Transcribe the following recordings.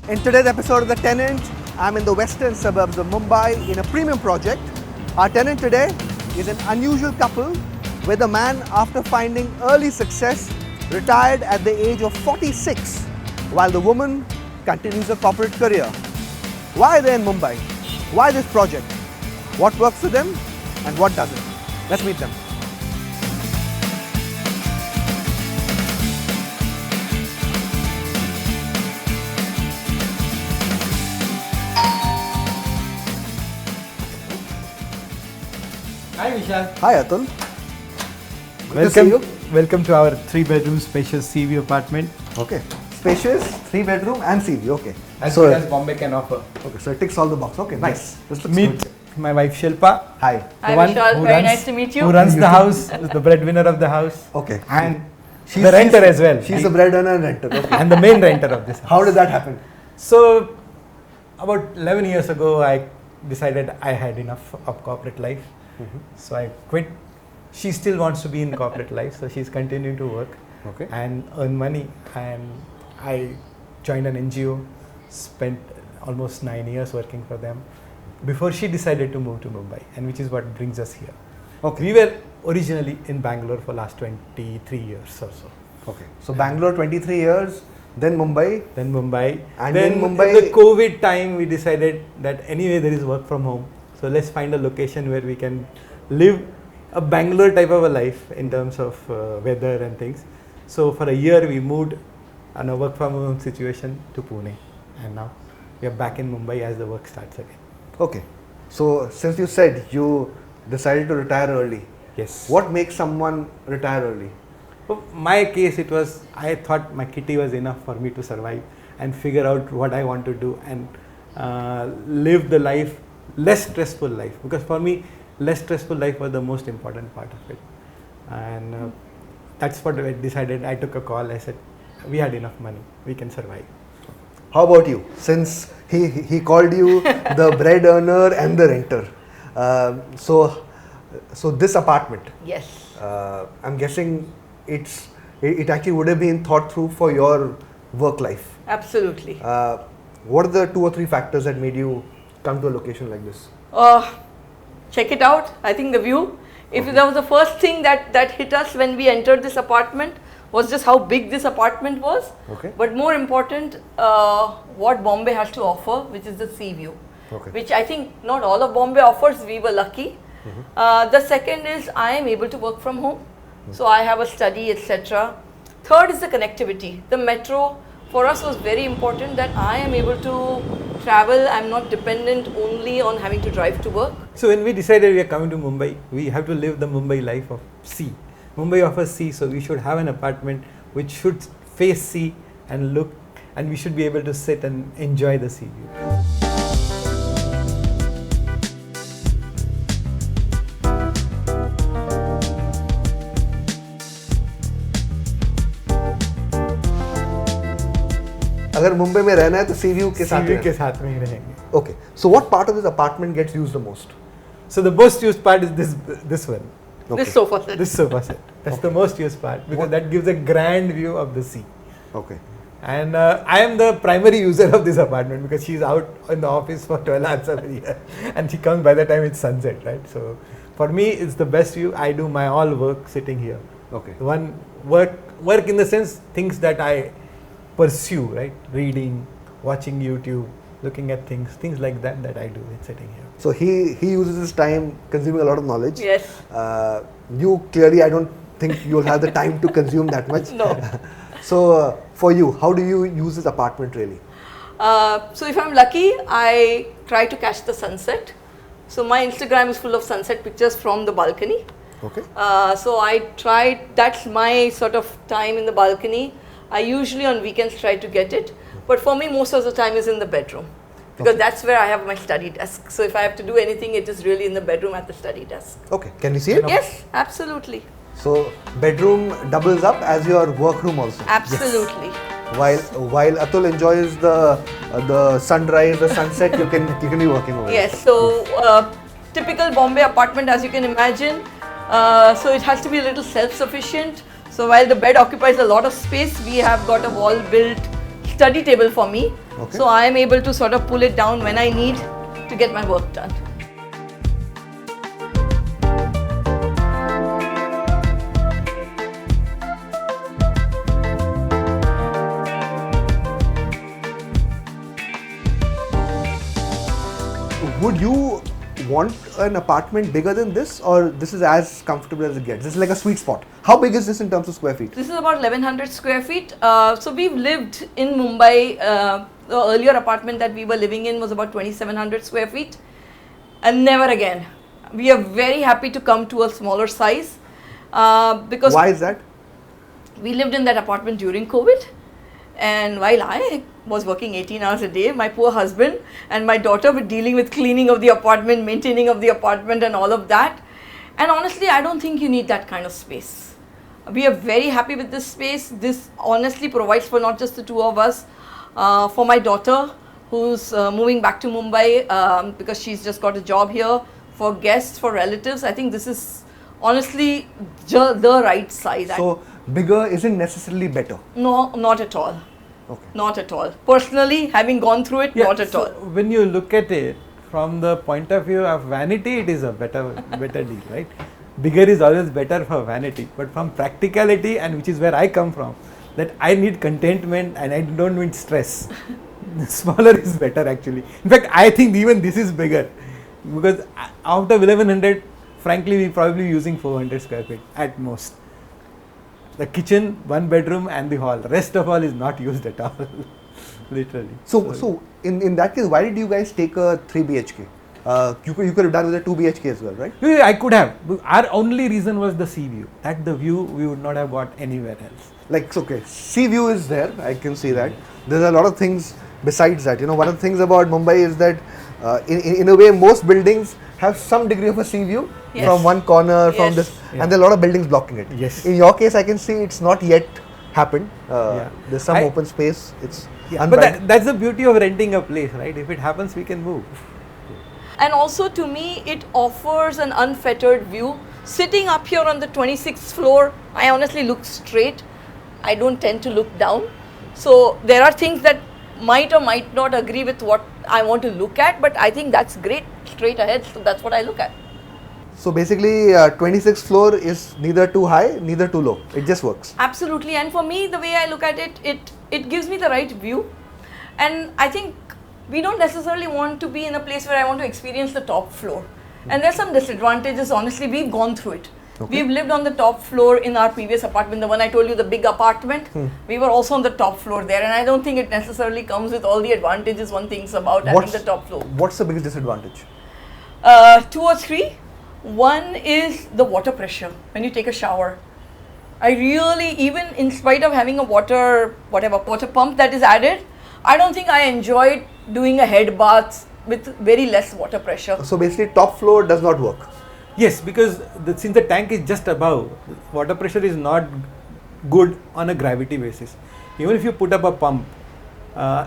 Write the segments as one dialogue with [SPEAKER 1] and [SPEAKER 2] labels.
[SPEAKER 1] In today's episode of The Tenant, I'm in the western suburbs of Mumbai in a premium project. Our tenant today is an unusual couple where the man, after finding early success, retired at the age of 46 while the woman continues her corporate career. Why are they in Mumbai? Why this project? What works for them and what doesn't? Let's meet them.
[SPEAKER 2] Hi Vishal.
[SPEAKER 1] Hi Atul. Good to see you.
[SPEAKER 2] Welcome to our 3-bedroom spacious sea view apartment.
[SPEAKER 1] Okay. Spacious, 3-bedroom and sea view. Okay.
[SPEAKER 2] As good as Bombay can offer.
[SPEAKER 1] Okay, so it ticks all the boxes. Okay, nice. This looks
[SPEAKER 2] Meet
[SPEAKER 1] good.
[SPEAKER 2] my wife Shilpa.
[SPEAKER 1] Hi.
[SPEAKER 3] Hi Vishal, very nice to meet you.
[SPEAKER 2] Who runs the house, is the breadwinner of the house.
[SPEAKER 1] Okay.
[SPEAKER 2] And the renter as well.
[SPEAKER 1] She's a breadwinner and renter. Okay.
[SPEAKER 2] And the main renter of this house.
[SPEAKER 1] How did that happen?
[SPEAKER 2] So, about 11 years ago, I decided I had enough of corporate life. So I quit. She still wants to be in corporate life, so she's continuing to work and earn money. And I joined an NGO, spent almost 9 years working for them before she decided to move to Mumbai, and which is what brings us here.
[SPEAKER 1] Okay.
[SPEAKER 2] We were originally in Bangalore for last 23 years or so.
[SPEAKER 1] Okay. So Bangalore 23 years, then Mumbai.
[SPEAKER 2] And
[SPEAKER 1] then
[SPEAKER 2] in
[SPEAKER 1] Mumbai.
[SPEAKER 2] the COVID time, we decided that anyway there is work from home. So let's find a location where we can live a Bangalore type of a life in terms of weather and things. So for a year we moved on a work from home situation to Pune, and now we are back in Mumbai as the work starts again.
[SPEAKER 1] Okay. So since you said you decided to retire early,
[SPEAKER 2] Yes.
[SPEAKER 1] what makes someone retire early?
[SPEAKER 2] For my case, it was, I thought my kitty was enough for me to survive and figure out what I want to do and live the life, less stressful life, because for me less stressful life was the most important part of it. And that's what I decided. I took a call. I said we had enough money, we can survive.
[SPEAKER 1] How about you? Since he called you the bread earner and the renter, so this apartment,
[SPEAKER 3] Yes.
[SPEAKER 1] I'm guessing it actually would have been thought through for your work life.
[SPEAKER 3] Absolutely.
[SPEAKER 1] What are the 2 or 3 factors that made you come to a location like this?
[SPEAKER 3] Check it out. I think the view. If that was the first thing that hit us when we entered this apartment, was just how big this apartment was.
[SPEAKER 1] Okay.
[SPEAKER 3] But more important, what Bombay has to offer, which is the sea view.
[SPEAKER 1] Okay.
[SPEAKER 3] Which I think not all of Bombay offers. We were lucky. The second is I am able to work from home. So I have a study, etc. Third is the connectivity. The metro for us was very important, that I am able to travel. I'm not dependent only on having to drive to work.
[SPEAKER 2] So when we decided we are coming to Mumbai, we have to live the Mumbai life of sea. Mumbai offers sea, so we should have an apartment which should face sea and look, and we should be able to sit and enjoy the sea view.
[SPEAKER 1] अगर मुंबई में रहना है तो सी view के
[SPEAKER 2] Sea
[SPEAKER 1] साथ
[SPEAKER 2] view
[SPEAKER 1] रहना
[SPEAKER 2] के
[SPEAKER 1] है.
[SPEAKER 2] साथ में ही रहेंगे.
[SPEAKER 1] Okay. So what part of this apartment gets used the most?
[SPEAKER 2] So the most used part is this one.
[SPEAKER 1] Okay.
[SPEAKER 3] This sofa set.
[SPEAKER 2] This sofa set. That's the most used part, because that gives a grand view of the sea.
[SPEAKER 1] Okay.
[SPEAKER 2] And I am the primary user of this apartment, because she's out in the office for 12 hours a year and she comes by the time it's sunset, right? So for me, it's the best view. I do my all work sitting here.
[SPEAKER 1] Okay.
[SPEAKER 2] One work in the sense, things that I pursue, right? Reading, watching YouTube, looking at things like that I do sitting here.
[SPEAKER 1] So he uses his time consuming a lot of knowledge.
[SPEAKER 3] Yes.
[SPEAKER 1] You clearly, I don't think you'll have the time to consume that much.
[SPEAKER 3] No.
[SPEAKER 1] So for you, how do you use this apartment really?
[SPEAKER 3] So if I'm lucky, I try to catch the sunset. So my Instagram is full of sunset pictures from the balcony.
[SPEAKER 1] Okay.
[SPEAKER 3] So I try, that's my sort of time in the balcony. I usually on weekends try to get it. But for me, most of the time is in the bedroom. Because that's where I have my study desk. So if I have to do anything, it is really in the bedroom at the study desk.
[SPEAKER 1] Okay. Can we see it?
[SPEAKER 3] Yes, absolutely.
[SPEAKER 1] So bedroom doubles up as your workroom also.
[SPEAKER 3] Absolutely.
[SPEAKER 1] While Atul enjoys the sunrise, the sunset, you can be working over there.
[SPEAKER 3] Yes. So typical Bombay apartment, as you can imagine. So it has to be a little self-sufficient. So while the bed occupies a lot of space, we have got a wall-built study table for me,
[SPEAKER 1] Okay.
[SPEAKER 3] So I am able to sort of pull it down when I need to get my work done.
[SPEAKER 1] Would you want an apartment bigger than this, or this is as comfortable as it gets? This is like a sweet spot. How big is this in terms of square feet?
[SPEAKER 3] This is about 1100 square feet. So we've lived in Mumbai. The earlier apartment that we were living in was about 2700 square feet. And never again. We are very happy to come to a smaller size. Because
[SPEAKER 1] Why is that?
[SPEAKER 3] we lived in that apartment during COVID. And while I was working 18 hours a day, my poor husband and my daughter were dealing with cleaning of the apartment, maintaining of the apartment and all of that. And honestly, I don't think you need that kind of space. We are very happy with this space. This honestly provides for not just the two of us, for my daughter who's moving back to Mumbai because she's just got a job here, for guests, for relatives. I think this is honestly the right size.
[SPEAKER 1] So bigger isn't necessarily better.
[SPEAKER 3] No, not at all.
[SPEAKER 1] Okay.
[SPEAKER 3] Not at all. Personally, having gone through it, not at all.
[SPEAKER 2] When you look at it from the point of view of vanity, it is a better deal, right? Bigger is always better for vanity, but from practicality, and which is where I come from, that I need contentment and I don't need stress. Smaller is better actually. In fact, I think even this is bigger, because out of 1100, frankly, we probably using 400 square feet at most. The kitchen, one bedroom and the hall. Rest of all is not used at all, literally.
[SPEAKER 1] So in that case, why did you guys take a 3 BHK? You could have done with a 2 BHK as well, right?
[SPEAKER 2] Yeah, I could have. Our only reason was the sea view. That the view we would not have got anywhere else.
[SPEAKER 1] Like, it's okay, sea view is there, I can see that. There's a lot of things besides that. You know, one of the things about Mumbai is that in a way most buildings have some degree of a sea view from one corner, from this, and there are a lot of buildings blocking it.
[SPEAKER 2] Yes.
[SPEAKER 1] In your case, I can see it's not yet happened. There's some open space. It's
[SPEAKER 2] but that's the beauty of renting a place, right? If it happens, we can move.
[SPEAKER 3] And also to me, it offers an unfettered view. Sitting up here on the 26th floor, I honestly look straight. I don't tend to look down. So there are things that might or might not agree with what I want to look at, but I think that's great, straight ahead. So that's what I look at.
[SPEAKER 1] So basically, 26th floor is neither too high, neither too low. It just works.
[SPEAKER 3] Absolutely. And for me, the way I look at it, it gives me the right view. And I think we don't necessarily want to be in a place where I want to experience the top floor. And there's some disadvantages, honestly. We've gone through it.
[SPEAKER 1] Okay.
[SPEAKER 3] We've lived on the top floor in our previous apartment, the one I told you, the big apartment. We were also on the top floor there, and I don't think it necessarily comes with all the advantages one thinks about having the top floor.
[SPEAKER 1] What's the biggest disadvantage?
[SPEAKER 3] 2 or 3. One is the water pressure when you take a shower. I really, even in spite of having a water pump that is added, I don't think I enjoyed doing a head bath with very less water pressure.
[SPEAKER 1] So basically, top floor does not work.
[SPEAKER 2] Yes, because since the tank is just above, water pressure is not good on a gravity basis. Even if you put up a pump,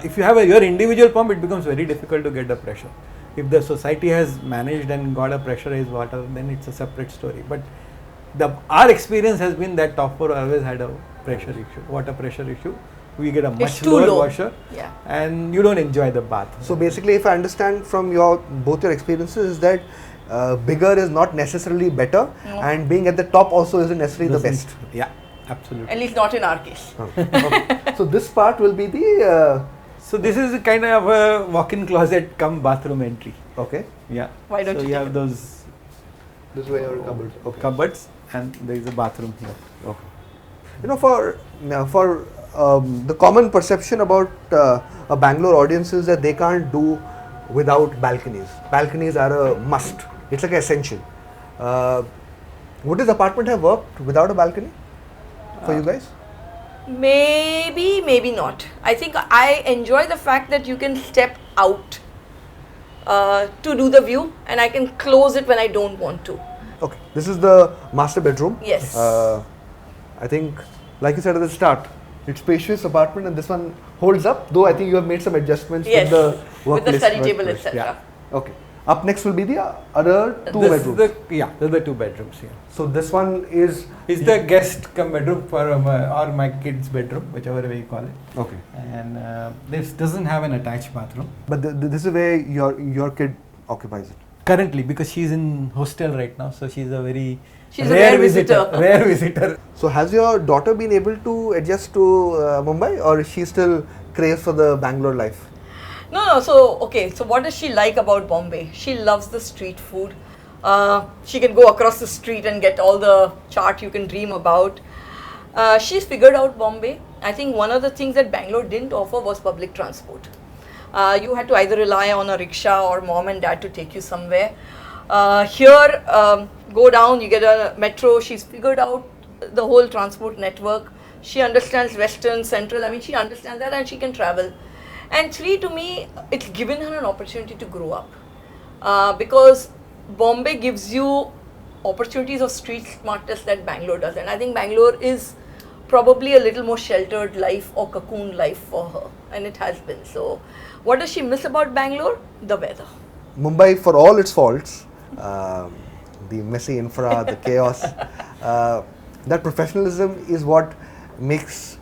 [SPEAKER 2] if you have your individual pump, it becomes very difficult to get the pressure. If the society has managed and got a pressurized water, then it's a separate story. But our experience has been that top floor always had a pressure issue, water pressure issue. We get a much lower washer, and you don't enjoy the bath.
[SPEAKER 1] So basically, if I understand from both your experiences, is that bigger is not necessarily better, and being at the top also isn't necessarily the best.
[SPEAKER 2] Yeah, absolutely.
[SPEAKER 3] At least not in our case.
[SPEAKER 1] Okay. So this part will be the.
[SPEAKER 2] So this is kind of a walk-in closet come bathroom entry.
[SPEAKER 1] Okay.
[SPEAKER 2] Yeah.
[SPEAKER 3] Why don't you
[SPEAKER 2] have those?
[SPEAKER 1] This way your cupboard. Okay.
[SPEAKER 2] Cupboards, and there is a bathroom here.
[SPEAKER 1] Okay. You know, for the common perception about a Bangalore audience is that they can't do without balconies. Balconies are a must. It's like essential. Would this apartment have worked without a balcony for you guys?
[SPEAKER 3] Maybe, maybe not. I think I enjoy the fact that you can step out to do the view, and I can close it when I don't want to.
[SPEAKER 1] Okay, this is the master bedroom.
[SPEAKER 3] Yes.
[SPEAKER 1] I think, like you said at the start, it's spacious apartment, and this one holds up. Though I think you have made some adjustments with the work
[SPEAKER 3] with the
[SPEAKER 1] list,
[SPEAKER 3] study table, etc.
[SPEAKER 1] Yeah. Okay. Up next will be the other two
[SPEAKER 2] This is
[SPEAKER 1] bedrooms.
[SPEAKER 2] they're the 2 bedrooms here.
[SPEAKER 1] So this one is
[SPEAKER 2] The guest come bedroom for or my kid's bedroom, whichever way you call it.
[SPEAKER 1] okay.
[SPEAKER 2] And this doesn't have an attached bathroom.
[SPEAKER 1] But this is where your kid occupies it.
[SPEAKER 2] Currently, because she's in hostel right now, so she's a very
[SPEAKER 3] She's a rare visitor.
[SPEAKER 2] Rare visitor.
[SPEAKER 1] So has your daughter been able to adjust to Mumbai, or is she still craves for the Bangalore life?
[SPEAKER 3] No. So, okay. So, what does she like about Bombay? She loves the street food. She can go across the street and get all the chaat you can dream about. She's figured out Bombay. I think one of the things that Bangalore didn't offer was public transport. You had to either rely on a rickshaw or mom and dad to take you somewhere. Here, go down, you get a metro. She's figured out the whole transport network. She understands Western, Central. I mean, she understands that and she can travel. And 3, to me, it's given her an opportunity to grow up. Because Bombay gives you opportunities of street smartness that Bangalore doesn't. I think Bangalore is probably a little more sheltered life or cocoon life for her, and it has been. So, what does she miss about Bangalore? The weather.
[SPEAKER 1] Mumbai, for all its faults, the messy infra, the chaos, that professionalism is what makes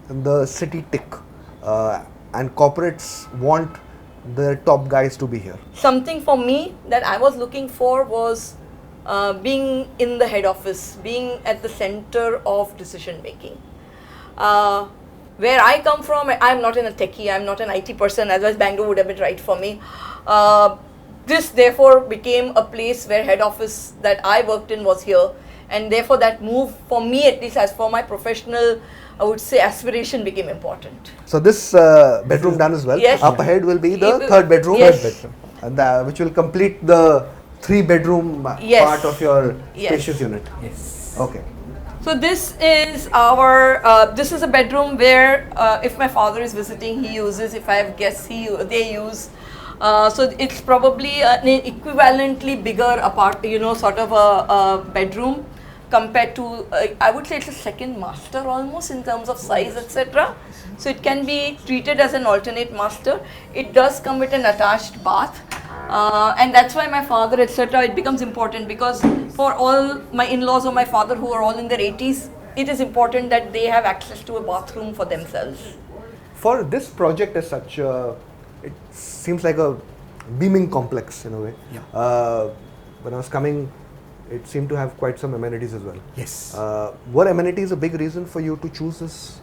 [SPEAKER 1] the city tick. And corporates want the top guys to be here.
[SPEAKER 3] Something for me that I was looking for was being in the head office, being at the center of decision making. Where I come from, I'm not in a techie, I'm not an IT person, otherwise Bangalore would have been right for me. This therefore became a place where head office that I worked in was here, and therefore that move for me, at least as for my professional, I would say, aspiration became important.
[SPEAKER 1] So this bedroom done as well.
[SPEAKER 3] Yes.
[SPEAKER 1] Up ahead will be the third bedroom, and which will complete the 3-bedroom part of your spacious unit.
[SPEAKER 2] Yes.
[SPEAKER 1] Okay.
[SPEAKER 3] So this is our, this is a bedroom where if my father is visiting, he uses, if I have guests, they use. So it's probably an equivalently bigger sort of a bedroom compared to, I would say it's a second master almost in terms of size, etc. So it can be treated as an alternate master. It does come with an attached bath. And that's why my father, etc., it becomes important, because for all my in-laws or my father who are all in their 80s, it is important that they have access to a bathroom for themselves.
[SPEAKER 1] For this project as such, it seems like a beaming complex in a way.
[SPEAKER 2] Yeah.
[SPEAKER 1] When I was coming, it seemed to have quite some amenities as well.
[SPEAKER 2] Yes.
[SPEAKER 1] Were amenities a big reason for you to choose this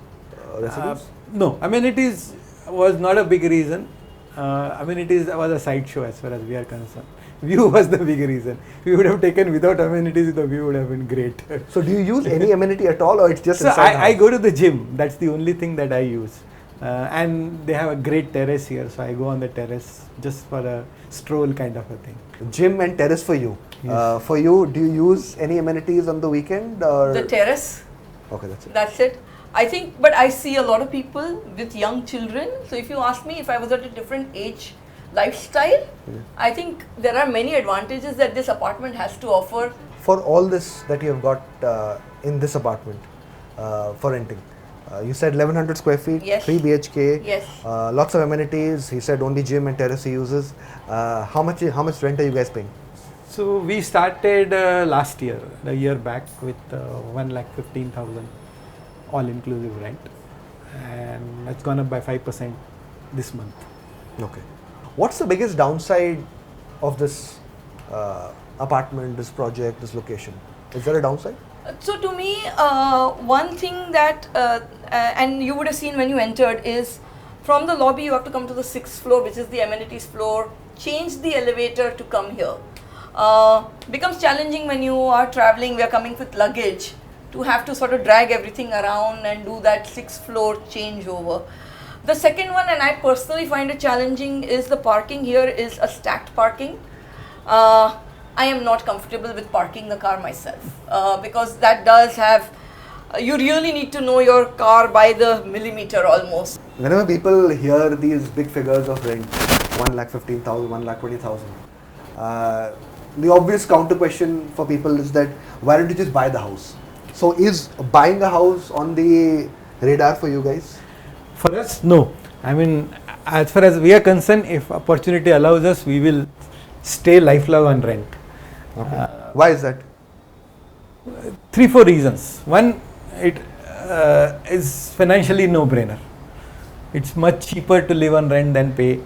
[SPEAKER 1] residence?
[SPEAKER 2] No, amenities was not a big reason. Amenities was a sideshow as far as we are concerned. View was the big reason. We would have taken without amenities, the view would have been great.
[SPEAKER 1] So do you use any amenity at all, or it's just inside the house?
[SPEAKER 2] I go to the gym. That's the only thing that I use. And they have a great terrace here, so I go on the terrace just for a stroll kind of a thing.
[SPEAKER 1] Gym and terrace for you.
[SPEAKER 2] Yes.
[SPEAKER 1] For you, do you use any amenities on the weekend? Or?
[SPEAKER 3] The terrace.
[SPEAKER 1] Okay, that's it.
[SPEAKER 3] That's it. I think, but I see a lot of people with young children. So if you ask me if I was at a different age lifestyle, I think there are many advantages that this apartment has to offer.
[SPEAKER 1] For all this that you have got in this apartment for renting, you said 1100 square feet,
[SPEAKER 3] Yes.
[SPEAKER 1] 3 BHK,
[SPEAKER 3] Yes.
[SPEAKER 1] lots of amenities. He said only gym and terrace he uses. How much rent are you guys paying?
[SPEAKER 2] So we started last year, a year back, with 1,15,000 all-inclusive rent, and it's gone up by 5% this month.
[SPEAKER 1] Okay. What's the biggest downside of this apartment, this project, this location? Is there a downside?
[SPEAKER 3] So to me, one thing that, and you would have seen when you entered, is from the lobby you have to come to the 6th floor, which is the amenities floor, change the elevator to come here. Becomes challenging when you are traveling, we are coming with luggage, to have to sort of drag everything around and do that 6th floor changeover. The second one, and I personally find it challenging, is the parking here is a stacked parking. I am not comfortable with parking the car myself because that does have, you really need to know your car by the millimeter almost.
[SPEAKER 1] Whenever people hear these big figures of rent, 1,15,000, 1,20,000, the obvious counter question for people is that why don't you just buy the house? So is buying a house on the radar for you guys?
[SPEAKER 2] For us, no. I mean, as far as we are concerned, if opportunity allows us, we will stay lifelong on rent.
[SPEAKER 1] Okay. Why is that?
[SPEAKER 2] 3-4 reasons. One, it is financially no-brainer. It's much cheaper to live on rent than pay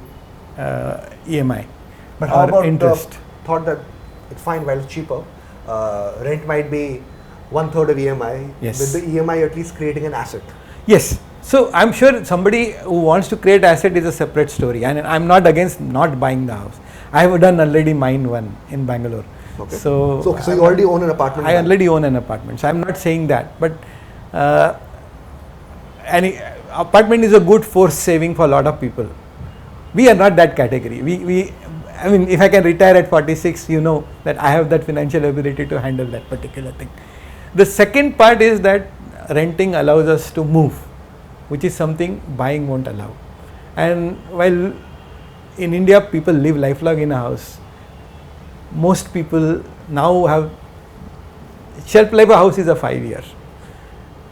[SPEAKER 2] EMI.
[SPEAKER 1] But how about
[SPEAKER 2] interest?
[SPEAKER 1] Thought that it's fine while it's cheaper. Rent might be 1/3 of EMI.
[SPEAKER 2] Yes.
[SPEAKER 1] With the EMI at least creating an asset.
[SPEAKER 2] Yes. So I'm sure somebody who wants to create asset is a separate story, and I'm not against not buying the house. I have done already mine one in Bangalore.
[SPEAKER 1] Okay.
[SPEAKER 2] So
[SPEAKER 1] you already own an apartment.
[SPEAKER 2] I already own an apartment, so I'm not saying that. But any apartment is a good force saving for a lot of people. We are not that category. I mean, if I can retire at 46, you know that I have that financial ability to handle that particular thing. The second part is that renting allows us to move, which is something buying won't allow. And while in India people live lifelong in a house, most people now have shelf life of a house is a 5 year.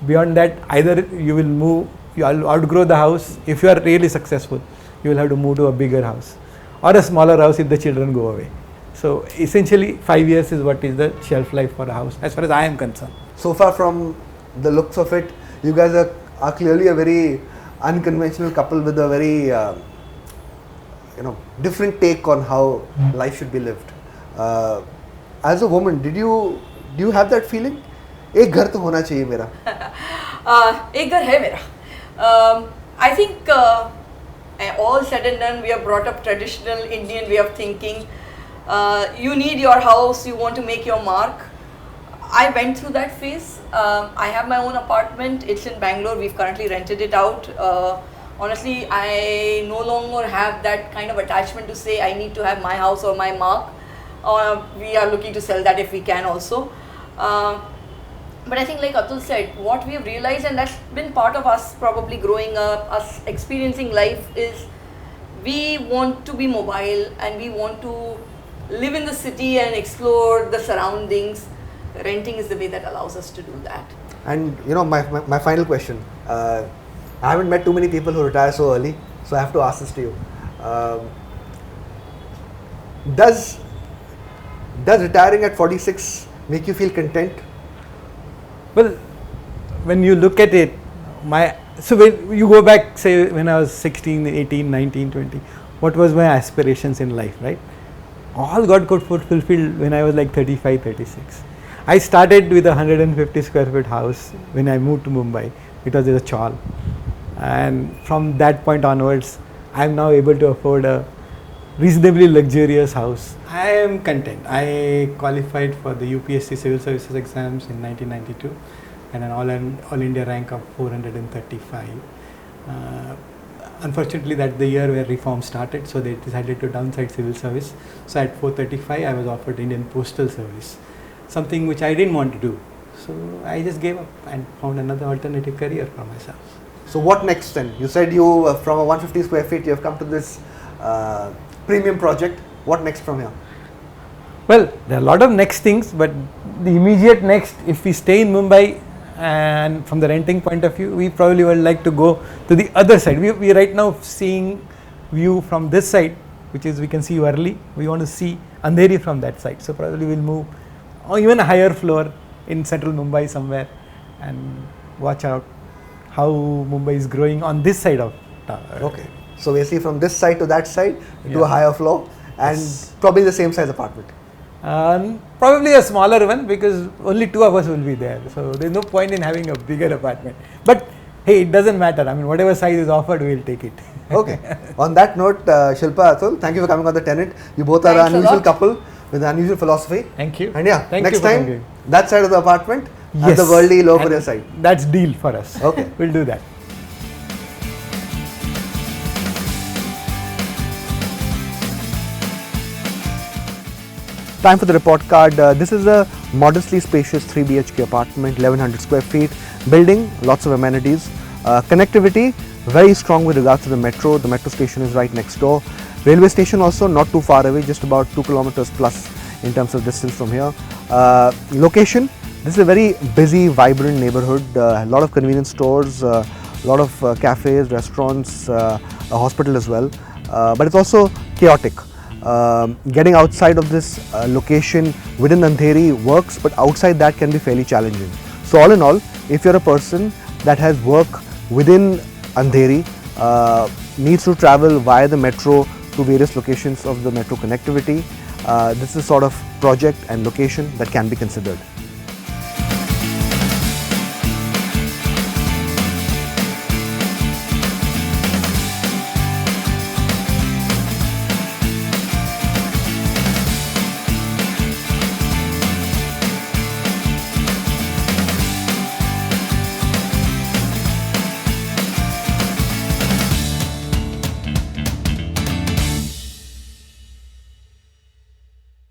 [SPEAKER 2] Beyond that, either you will move, you outgrow the house. If you are really successful, you will have to move to a bigger house or a smaller house if the children go away. So essentially 5 years is what is the shelf life for a house as far as I am concerned.
[SPEAKER 1] So far from the looks of it, you guys are clearly a very unconventional couple with a very different take on how life should be lived. As a woman, do you have that feeling? एक घर तो होना चाहिए मेरा.
[SPEAKER 3] एक घर है मेरा. I think all said and done, we are brought up traditional Indian way of thinking. You need your house, you want to make your mark. I went through that phase. I have my own apartment. It's in Bangalore. We've currently rented it out. Honestly, I no longer have that kind of attachment to say I need to have my house or my mark. We are looking to sell that if we can also. But I think like Atul said, what we have realized, and that's been part of us probably growing up, us experiencing life, is we want to be mobile and we want to live in the city and explore the surroundings. Renting is the way that allows us to do that.
[SPEAKER 1] And my final question. I haven't met too many people who retire so early, so I have to ask this to you. Does retiring at 46 make you feel content?
[SPEAKER 2] Well, when you look at it, so when you go back, say when I was 16, 18, 19, 20, what was my aspirations in life, right? All got fulfilled when I was like 35, 36. I started with a 150 square foot house when I moved to Mumbai. It was a chawl. And from that point onwards, I am now able to afford a reasonably luxurious house. I am content. I qualified for the UPSC civil services exams in 1992 and an all India rank of 435. Unfortunately, that's the year where reform started, so they decided to downsize civil service. So at 435, I was offered Indian Postal Service, something which I didn't want to do. So I just gave up and found another alternative career for myself.
[SPEAKER 1] So what next then? You said you from a 150 square feet, you have come to this premium project. What next from here?
[SPEAKER 2] Well, there are a lot of next things, but the immediate next, if we stay in Mumbai and from the renting point of view, we probably would like to go to the other side. We right now seeing view from this side, which is we can see Worli. We want to see Andheri from that side. So probably we'll move or even a higher floor in central Mumbai somewhere and watch out how Mumbai is growing on this side of town.
[SPEAKER 1] Okay. So basically from this side to that side to a higher floor and probably the same size apartment.
[SPEAKER 2] Probably a smaller one because only two of us will be there. So there's no point in having a bigger apartment. But hey, it doesn't matter. I mean, whatever size is offered, we'll take it.
[SPEAKER 1] Okay. On that note, Shilpa, Atul, thank you for coming on The Tenant. You both are an unusual couple with an unusual philosophy.
[SPEAKER 2] Thank you.
[SPEAKER 1] And yeah,
[SPEAKER 2] Thank
[SPEAKER 1] next
[SPEAKER 2] you for
[SPEAKER 1] time,
[SPEAKER 2] coming.
[SPEAKER 1] that side of the apartment and the worldly low for your side.
[SPEAKER 2] That's deal for us.
[SPEAKER 1] Okay.
[SPEAKER 2] We'll do that.
[SPEAKER 1] Time for the report card. This is a modestly spacious 3 BHK apartment, 1100 square feet, building, lots of amenities. Connectivity, very strong with regards to the metro. The metro station is right next door. Railway station also not too far away, just about 2 kilometers plus in terms of distance from here. Location, this is a very busy, vibrant neighborhood. A lot of convenience stores, a lot of cafes, restaurants, a hospital as well. But it's also chaotic. Getting outside of this location within Andheri works, but outside that can be fairly challenging. So all in all, if you're a person that has work within Andheri, needs to travel via the metro to various locations of the metro connectivity, this is sort of project and location that can be considered.